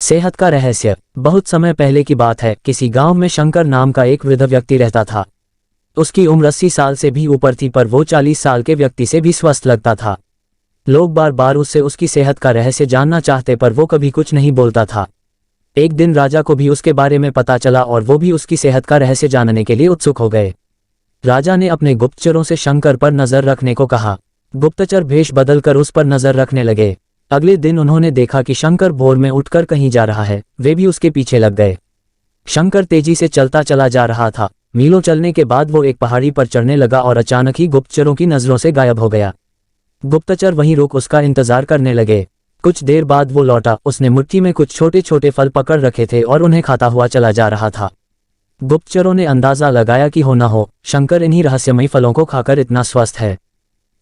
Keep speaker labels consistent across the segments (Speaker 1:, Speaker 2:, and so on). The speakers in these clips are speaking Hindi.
Speaker 1: सेहत का रहस्य। बहुत समय पहले की बात है, किसी गांव में शंकर नाम का एक वृद्ध व्यक्ति रहता था। उसकी उम्र 80 साल से भी ऊपर थी, पर वो 40 साल के व्यक्ति से भी स्वस्थ लगता था। लोग बार बार उससे उसकी सेहत का रहस्य जानना चाहते, पर वो कभी कुछ नहीं बोलता था। एक दिन राजा को भी उसके बारे में पता चला और वो भी उसकी सेहत का रहस्य जानने के लिए उत्सुक हो गए। राजा ने अपने गुप्तचरों से शंकर पर नजर रखने को कहा। गुप्तचर भेष बदलकर उस पर नजर रखने लगे। अगले दिन उन्होंने देखा कि शंकर भोर में उठकर कहीं जा रहा है। वे भी उसके पीछे लग गए। शंकर तेजी से चलता चला जा रहा था। मीलों चलने के बाद वो एक पहाड़ी पर चढ़ने लगा और अचानक ही गुप्तचरों की नजरों से गायब हो गया। गुप्तचर वहीं रुक उसका इंतजार करने लगे। कुछ देर बाद वो लौटा। उसने मुट्ठी में कुछ छोटे छोटे फल पकड़ रखे थे और उन्हें खाता हुआ चला जा रहा था। गुप्तचरों ने अंदाजा लगाया कि हो न हो शंकर इन्हीं रहस्यमयी फलों को खाकर इतना स्वस्थ है।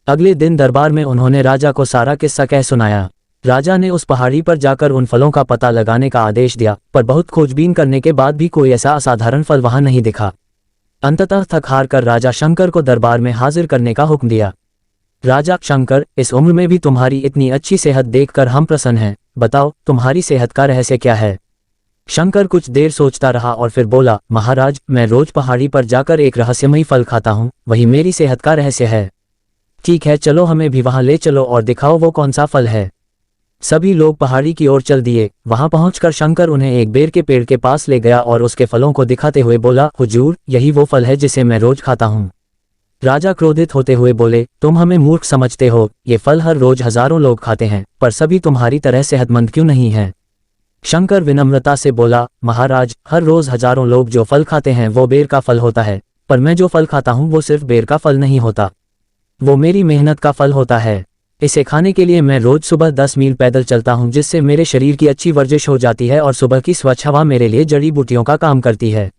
Speaker 1: अगले दिन दरबार में उन्होंने राजा को सारा किस्सा कह सुनाया। राजा ने उस पहाड़ी पर जाकर उन फलों का पता लगाने का आदेश दिया, पर बहुत खोजबीन करने के बाद भी कोई ऐसा असाधारण फल वहां नहीं दिखा। अंततः थक हार कर राजा शंकर को दरबार में हाजिर करने का हुक्म दिया। राजा, शंकर, इस उम्र में भी तुम्हारी इतनी अच्छी सेहत देखकर हम प्रसन्न हैं। बताओ, तुम्हारी सेहत का रहस्य क्या है? शंकर कुछ देर सोचता रहा और फिर बोला, महाराज, मैं रोज पहाड़ी पर जाकर एक रहस्यमयी फल खाता हूँ, वही मेरी सेहत का रहस्य है। ठीक है, चलो हमें भी वहां ले चलो और दिखाओ वो कौन सा फल है। सभी लोग पहाड़ी की ओर चल दिए। वहां पहुंचकर शंकर उन्हें एक बेर के पेड़ के पास ले गया और उसके फलों को दिखाते हुए बोला, हुजूर, यही वो फल है जिसे मैं रोज खाता हूँ। राजा क्रोधित होते हुए बोले, तुम हमें मूर्ख समझते हो। ये फल हर रोज हजारों लोग खाते हैं, पर सभी तुम्हारी तरह सेहतमंद क्यों नहीं हैं? शंकर विनम्रता से बोला, महाराज, हर रोज हजारों लोग जो फल खाते हैं वो बेर का फल होता है, पर मैं जो फल खाता हूँ वो सिर्फ बेर का फल नहीं होता, वो मेरी मेहनत का फल होता है। इसे खाने के लिए मैं रोज सुबह 10 मील पैदल चलता हूँ, जिससे मेरे शरीर की अच्छी वर्जिश हो जाती है और सुबह की स्वच्छ हवा मेरे लिए जड़ी बूटियों का काम करती है।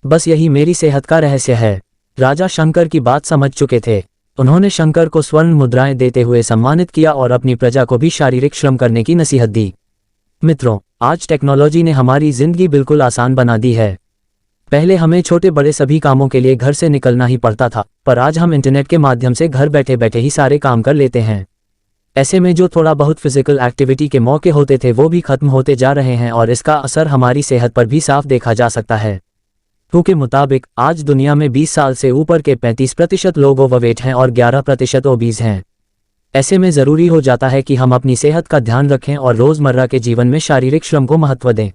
Speaker 1: बस यही मेरी सेहत का रहस्य है। राजा शंकर की बात समझ चुके थे। उन्होंने शंकर को स्वर्ण मुद्राएं देते हुए सम्मानित किया और अपनी प्रजा को भी शारीरिक श्रम करने की नसीहत दी। मित्रों, आज टेक्नोलॉजी ने हमारी जिंदगी बिल्कुल आसान बना दी है। पहले हमें छोटे बड़े सभी कामों के लिए घर से निकलना ही पड़ता था, पर आज हम इंटरनेट के माध्यम से घर बैठे बैठे ही सारे काम कर लेते हैं। ऐसे में जो थोड़ा बहुत फिजिकल एक्टिविटी के मौके होते थे वो भी खत्म होते जा रहे हैं और इसका असर हमारी सेहत पर भी साफ देखा जा सकता है। WHO के मुताबिक आज दुनिया में 20 साल से ऊपर के 35% लोग ओवरवेट हैं और 11% ओबीज हैं। ऐसे में ज़रूरी हो जाता है कि हम अपनी सेहत का ध्यान रखें और रोज़मर्रा के जीवन में शारीरिक श्रम को महत्व दें।